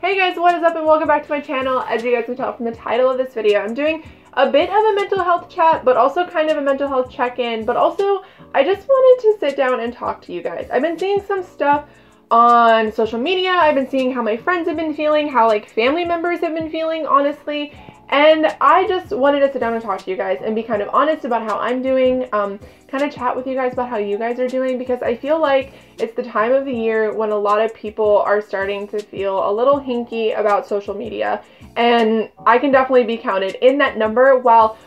Hey guys, what is up and welcome back to my channel. As you guys can tell from the title of this video, I'm doing a bit of a mental health chat, but also kind of a mental health check-in, but also I just wanted to sit down and talk to you guys. I've been seeing some stuff on social media. I've been seeing how my friends have been feeling, how like family members have been feeling, honestly. And I just wanted to sit down and talk to you guys and be kind of honest about how I'm doing, kind of chat with you guys about how you guys are doing, because I feel like it's the time of the year when a lot of people are starting to feel a little hinky about social media. And I can definitely be counted in that number. While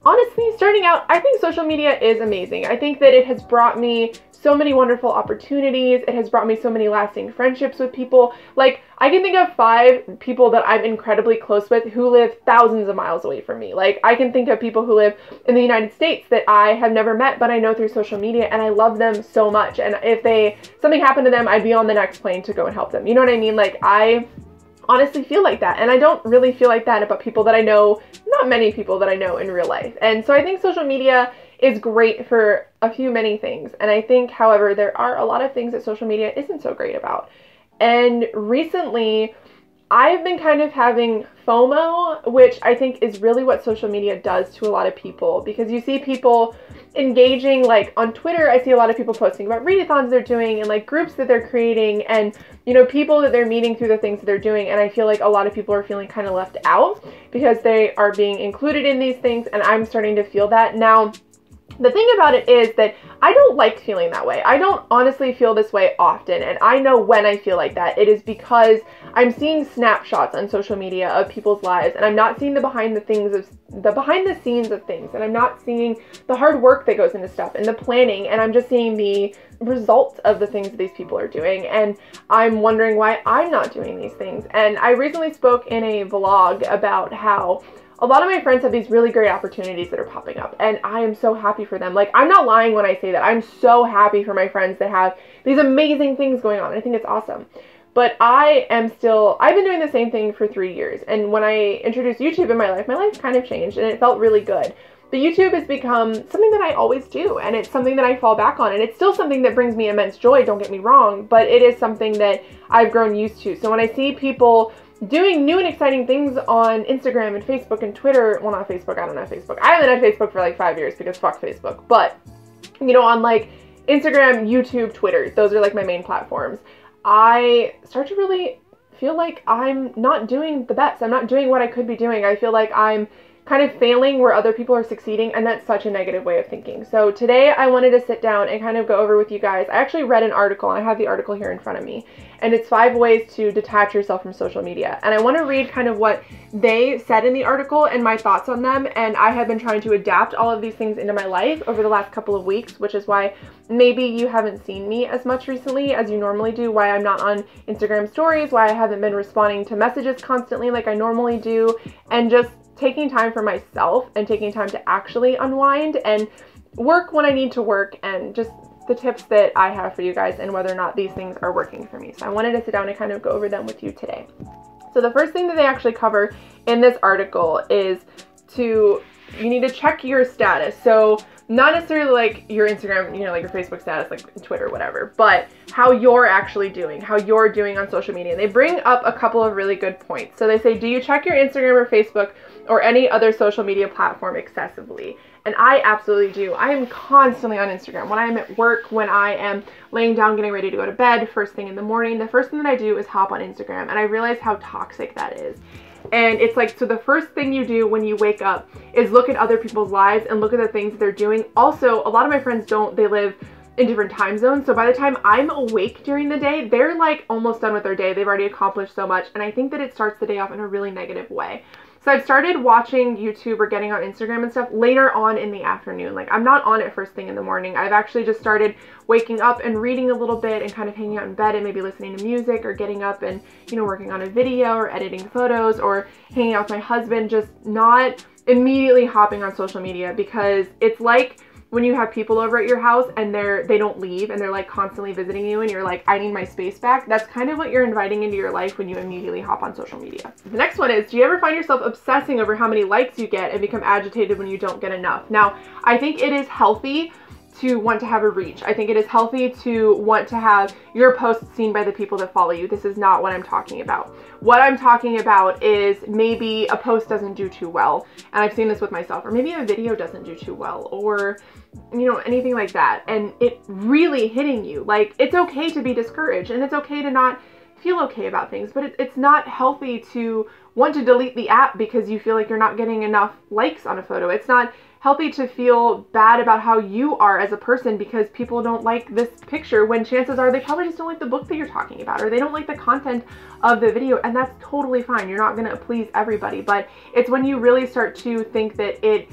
honestly, starting out, I think social media is amazing. I think that it has brought me so many wonderful opportunities. It has brought me so many lasting friendships with people. Like, I can think of 5 people that I'm incredibly close with who live thousands of miles away from me. Like, I can think of people who live in the United States that I have never met, but I know through social media, and I love them so much. And if something happened to them, I'd be on the next plane to go and help them. You know what I mean? Like, I honestly feel like that, and I don't really feel like that about people that I know, not many people that I know in real life. And so I think social media is great for many things, and I think, however, there are a lot of things that social media isn't so great about. And recently, I've been kind of having FOMO, which I think is really what social media does to a lot of people, because you see people engaging, like on Twitter, I see a lot of people posting about readathons they're doing and like groups that they're creating and, you know, people that they're meeting through the things that they're doing. And I feel like a lot of people are feeling kind of left out because they are being included in these things, and I'm starting to feel that. Now, the thing about it is that I don't like feeling that way. I don't honestly feel this way often, and I know when I feel like that. It is because I'm seeing snapshots on social media of people's lives, and I'm not seeing the behind the scenes of things, and I'm not seeing the hard work that goes into stuff and the planning, and I'm just seeing the results of the things that these people are doing, and I'm wondering why I'm not doing these things. And I recently spoke in a vlog about how a lot of my friends have these really great opportunities that are popping up, and I am so happy for them. Like, I'm not lying when I say that. I'm so happy for my friends that have these amazing things going on. I think it's awesome. But I've been doing the same thing for 3 years, and when I introduced YouTube in my life kind of changed, and it felt really good. But YouTube has become something that I always do, and it's something that I fall back on, and it's still something that brings me immense joy, don't get me wrong, but it is something that I've grown used to. So when I see people doing new and exciting things on Instagram and Facebook and Twitter, well, not Facebook, I don't have Facebook. I haven't had Facebook for like 5 years because fuck Facebook. But, you know, on like Instagram, YouTube, Twitter, those are like my main platforms. I start to really feel like I'm not doing the best. I'm not doing what I could be doing. I feel like I'm kind of failing where other people are succeeding, and that's such a negative way of thinking. So today I wanted to sit down and kind of go over with you guys. I actually read an article, and I have the article here in front of me, and it's 5 ways to detach yourself from social media. And I want to read kind of what they said in the article and my thoughts on them, and I have been trying to adapt all of these things into my life over the last couple of weeks, which is why maybe you haven't seen me as much recently as you normally do, why I'm not on Instagram stories, why I haven't been responding to messages constantly like I normally do, and just taking time for myself and taking time to actually unwind and work when I need to work, and just the tips that I have for you guys and whether or not these things are working for me. So I wanted to sit down and kind of go over them with you today. So the first thing that they actually cover in this article is you need to check your status. So not necessarily like your Instagram, you know, like your Facebook status, like Twitter, whatever, but how you're actually doing, how you're doing on social media. And they bring up a couple of really good points. So they say, do you check your Instagram or Facebook or any other social media platform excessively? And I absolutely do. I am constantly on Instagram. When I'm at work, when I am laying down getting ready to go to bed, first thing in the morning, the first thing that I do is hop on Instagram, and I realize how toxic that is. And it's like, so the first thing you do when you wake up is look at other people's lives and look at the things that they're doing. Also, a lot of my friends they live in different time zones. So by the time I'm awake during the day, they're like almost done with their day. They've already accomplished so much. And I think that it starts the day off in a really negative way. So I've started watching YouTube or getting on Instagram and stuff later on in the afternoon. Like, I'm not on it first thing in the morning. I've actually just started waking up and reading a little bit and kind of hanging out in bed and maybe listening to music, or getting up and, you know, working on a video or editing photos or hanging out with my husband, just not immediately hopping on social media, because it's like when you have people over at your house and they don't leave and they're like constantly visiting you and you're like, I need my space back. That's kind of what you're inviting into your life when you immediately hop on social media. The next one is, do you ever find yourself obsessing over how many likes you get and become agitated when you don't get enough? Now, I think it is healthy to want to have a reach. I think it is healthy to want to have your posts seen by the people that follow you. This is not what I'm talking about. What I'm talking about is maybe a post doesn't do too well, and I've seen this with myself, or maybe a video doesn't do too well, or you know, anything like that, and it really hitting you. Like, it's okay to be discouraged, and it's okay to not feel okay about things, but it's not healthy to want to delete the app because you feel like you're not getting enough likes on a photo. It's not healthy to feel bad about how you are as a person because people don't like this picture, when chances are they probably just don't like the book that you're talking about, or they don't like the content of the video, and that's totally fine. You're not going to please everybody, but it's when you really start to think that it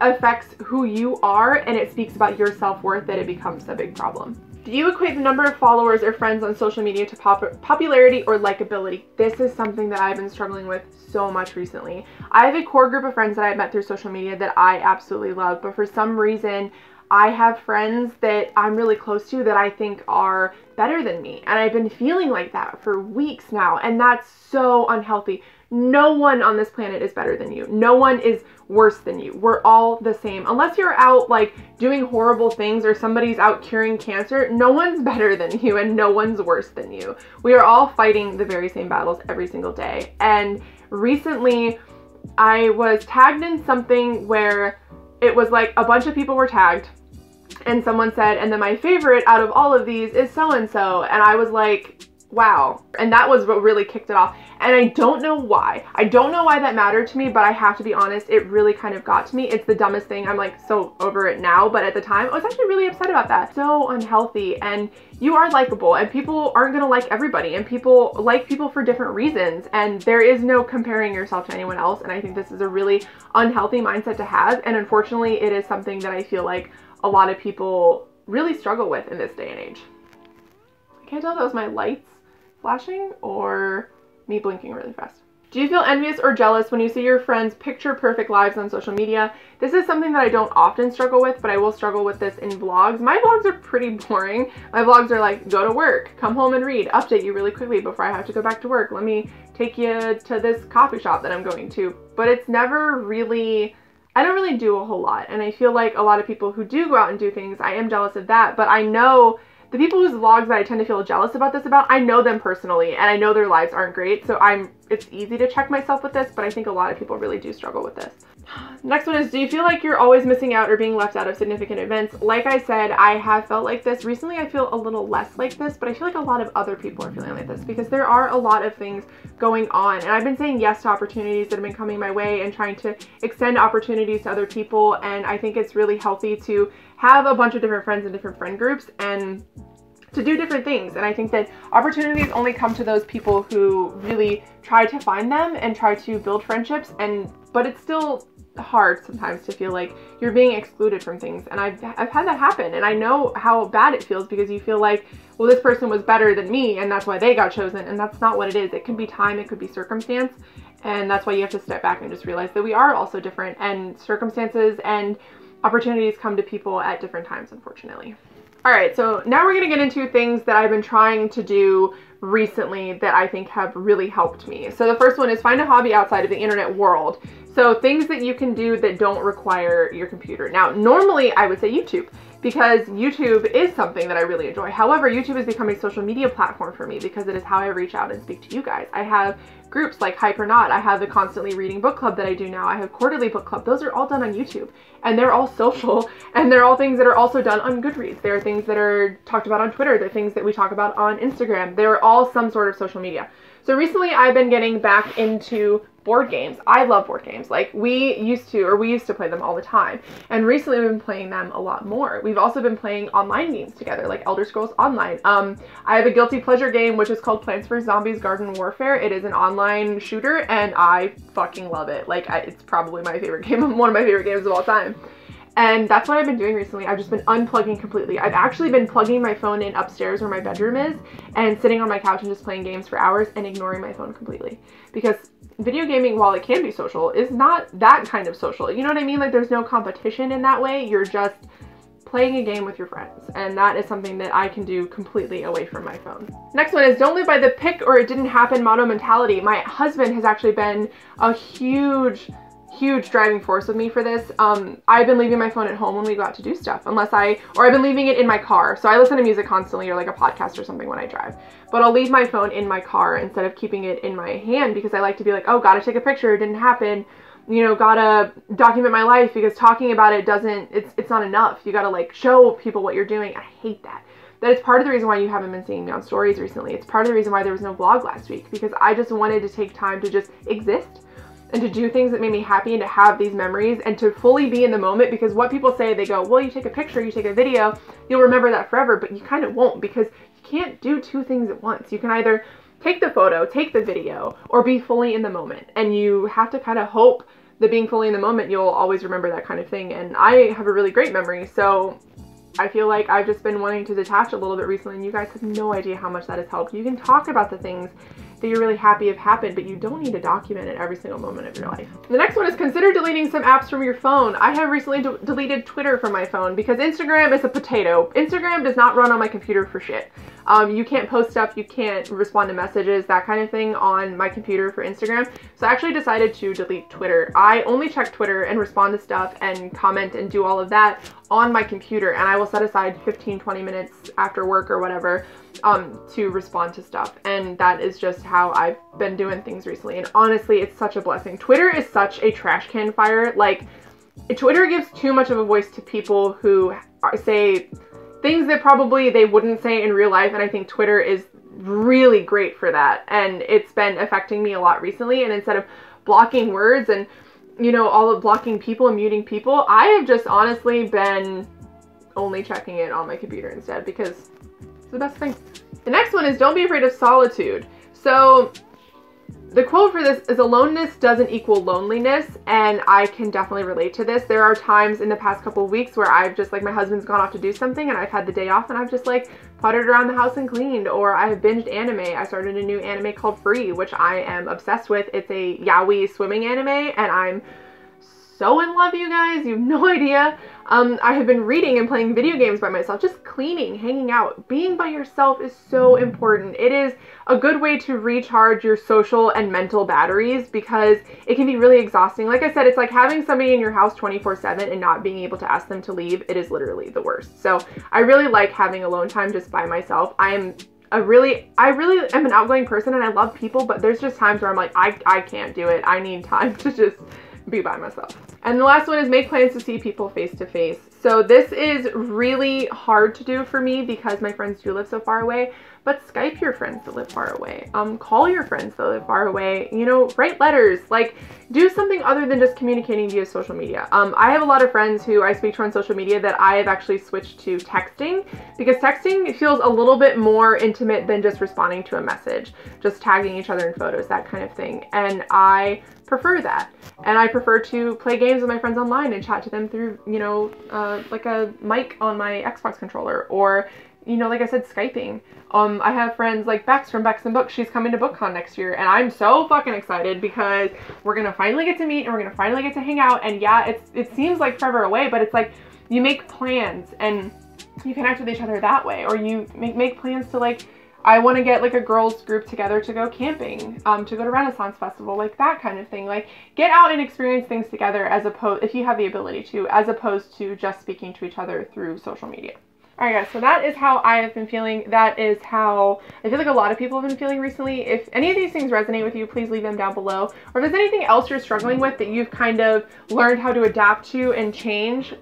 affects who you are and it speaks about your self-worth that it becomes a big problem. Do you equate the number of followers or friends on social media to popularity or likability? This is something that I've been struggling with so much recently. I have a core group of friends that I met through social media that I absolutely love, but for some reason, I have friends that I'm really close to that I think are better than me. And I've been feeling like that for weeks now, and that's so unhealthy. No one on this planet is better than you. No one is worse than you. We're all the same. Unless you're out like doing horrible things or somebody's out curing cancer, no one's better than you and no one's worse than you. We are all fighting the very same battles every single day. And recently I was tagged in something where it was like a bunch of people were tagged and someone said, and then my favorite out of all of these is so-and-so. And I was like, wow. And that was what really kicked it off. And I don't know why. I don't know why that mattered to me, but I have to be honest, it really kind of got to me. It's the dumbest thing. I'm like so over it now, but at the time I was actually really upset about that. So unhealthy. And you are likable, and people aren't going to like everybody, and people like people for different reasons, and there is no comparing yourself to anyone else. And I think this is a really unhealthy mindset to have, and unfortunately it is something that I feel like a lot of people really struggle with in this day and age. I can't tell if that was my lights flashing or me blinking really fast. Do you feel envious or jealous when you see your friends' picture perfect lives on social media? This is something that I don't often struggle with, but I will struggle with this in vlogs. My vlogs are pretty boring. My vlogs are like, go to work, come home and read, update you really quickly before I have to go back to work. Let me take you to this coffee shop that I'm going to. But it's never really, I don't really do a whole lot. And I feel like a lot of people who do go out and do things, I am jealous of that. But I know the people whose vlogs that I tend to feel jealous about this about, I know them personally and I know their lives aren't great. So it's easy to check myself with this, but I think a lot of people really do struggle with this. Next one is, do you feel like you're always missing out or being left out of significant events? Like I said, I have felt like this. Recently, I feel a little less like this, but I feel like a lot of other people are feeling like this because there are a lot of things going on. And I've been saying yes to opportunities that have been coming my way and trying to extend opportunities to other people. And I think it's really healthy to have a bunch of different friends in different friend groups and to do different things. And I think that opportunities only come to those people who really try to find them and try to build friendships. But it's still hard sometimes to feel like you're being excluded from things. And I've had that happen, and I know how bad it feels because you feel like, well, this person was better than me and that's why they got chosen. And that's not what it is. It could be time, it could be circumstance. And that's why you have to step back and just realize that we are also different, and circumstances and opportunities come to people at different times, unfortunately. All right, so now we're gonna get into things that I've been trying to do recently that I think have really helped me. So the first one is find a hobby outside of the internet world. So things that you can do that don't require your computer. Now, normally I would say YouTube, because YouTube is something that I really enjoy. However, YouTube has become a social media platform for me because it is how I reach out and speak to you guys. I have groups like Hype or Not. I have the Constantly Reading book club that I do now. I have Quarterly book club. Those are all done on YouTube, and they're all social, and they're all things that are also done on Goodreads. There are things that are talked about on Twitter. There are things that we talk about on Instagram. They're all some sort of social media. So recently I've been getting back into board games. I love board games. Like we used to play them all the time. And recently we've been playing them a lot more. We've also been playing online games together, like Elder Scrolls Online. I have a guilty pleasure game, which is called Plants vs. Zombies Garden Warfare. It is an online shooter and I fucking love it. Like it's probably my favorite game, one of my favorite games of all time. And that's what I've been doing recently. I've just been unplugging completely. I've actually been plugging my phone in upstairs where my bedroom is and sitting on my couch and just playing games for hours and ignoring my phone completely. Because video gaming, while it can be social, is not that kind of social. You know what I mean? Like there's no competition in that way. You're just playing a game with your friends. And that is something that I can do completely away from my phone. Next one is don't live by the pick or it didn't happen motto mentality. My husband has actually been a huge huge driving force with me for this. I've been leaving my phone at home when we go out to do stuff, or I've been leaving it in my car. So I listen to music constantly, or like a podcast or something when I drive, but I'll leave my phone in my car instead of keeping it in my hand, because I like to be like, oh, gotta take a picture, it didn't happen, you know, gotta document my life, because talking about it it's not enough. You gotta like show people what you're doing. I hate that. That is part of the reason why you haven't been seeing me on stories recently. It's part of the reason why there was no vlog last week, because I just wanted to take time to just exist and to do things that made me happy, and to have these memories and to fully be in the moment. Because what people say, they go, well, you take a picture, you take a video, you'll remember that forever, but you kind of won't, because you can't do two things at once. You can either take the photo, take the video, or be fully in the moment. And you have to kind of hope that being fully in the moment, you'll always remember that kind of thing. And I have a really great memory, so I feel like I've just been wanting to detach a little bit recently, and you guys have no idea how much that has helped. You can talk about the things that you're really happy have happened, but you don't need to document it every single moment of your life. The next one is consider deleting some apps from your phone. I have recently deleted Twitter from my phone because Instagram is a potato. Instagram does not run on my computer for shit. You can't post stuff, you can't respond to messages, that kind of thing on my computer for Instagram. So I actually decided to delete Twitter. I only check Twitter and respond to stuff and comment and do all of that on my computer, and I will set aside 15-20 minutes after work or whatever to respond to stuff. And that is just how I've been doing things recently, and honestly, it's such a blessing. Twitter is such a trash can fire. Like, Twitter gives too much of a voice to people who say things that probably they wouldn't say in real life, and I think Twitter is really great for that, and it's been affecting me a lot recently. And instead of blocking words and, you know, all of blocking people and muting people, I have just honestly been only checking it on my computer instead, because it's the best thing. The next one is don't be afraid of solitude. So the quote for this is, aloneness doesn't equal loneliness, and I can definitely relate to this. There are times in the past couple of weeks where I've just, like, my husband's gone off to do something and I've had the day off, and I've just like puttered around the house and cleaned, or I have binged anime. I started a new anime called Free, which I am obsessed with. It's a yaoi swimming anime, and I'm so in love, you guys. You have no idea. I have been reading and playing video games by myself, just cleaning, hanging out. Being by yourself is so important. It is a good way to recharge your social and mental batteries, because it can be really exhausting. Like I said, it's like having somebody in your house 24/7 and not being able to ask them to leave. It is literally the worst. So I really like having alone time just by myself. I really am an outgoing person, and I love people, but there's just times where I'm like, I can't do it. I need time to just be by myself. And the last one is make plans to see people face to face. So this is really hard to do for me because my friends do live so far away, but Skype your friends that live far away. Call your friends that live far away, you know, write letters, like do something other than just communicating via social media. I have a lot of friends who I speak to on social media that I have actually switched to texting, because texting feels a little bit more intimate than just responding to a message, just tagging each other in photos, that kind of thing. And I prefer that. And I prefer to play games with my friends online and chat to them through, you know, like a mic on my Xbox controller, or, you know, like I said, Skyping. I have friends like Bex from Bex and Books. She's coming to BookCon next year, and I'm so fucking excited because we're gonna finally get to meet and we're gonna finally get to hang out. And yeah, it seems like forever away, but it's like you make plans and you connect with each other that way, or you make plans to, like, I want to get like a girls group together to go camping, to go to Renaissance Festival, like that kind of thing. Like, get out and experience things together, as opposed, if you have the ability to, as opposed to just speaking to each other through social media. Alright guys, so that is how I have been feeling. That is how I feel like a lot of people have been feeling recently. If any of these things resonate with you, please leave them down below. Or if there's anything else you're struggling with that you've kind of learned how to adapt to and change,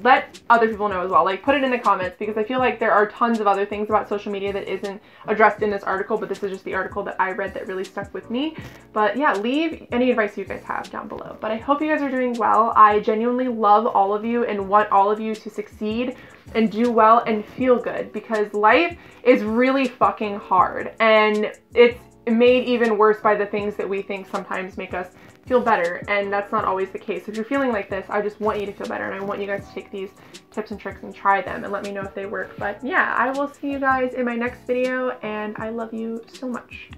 let other people know as well. Like, put it in the comments, because I feel like there are tons of other things about social media that isn't addressed in this article, but this is just the article that I read that really stuck with me. But yeah, leave any advice you guys have down below. But I hope you guys are doing well. I genuinely love all of you and want all of you to succeed and do well and feel good, because life is really fucking hard, and it's made even worse by the things that we think sometimes make us feel better, and that's not always the case. If you're feeling like this, I just want you to feel better, and I want you guys to take these tips and tricks and try them and let me know if they work. But yeah, I will see you guys in my next video, and I love you so much.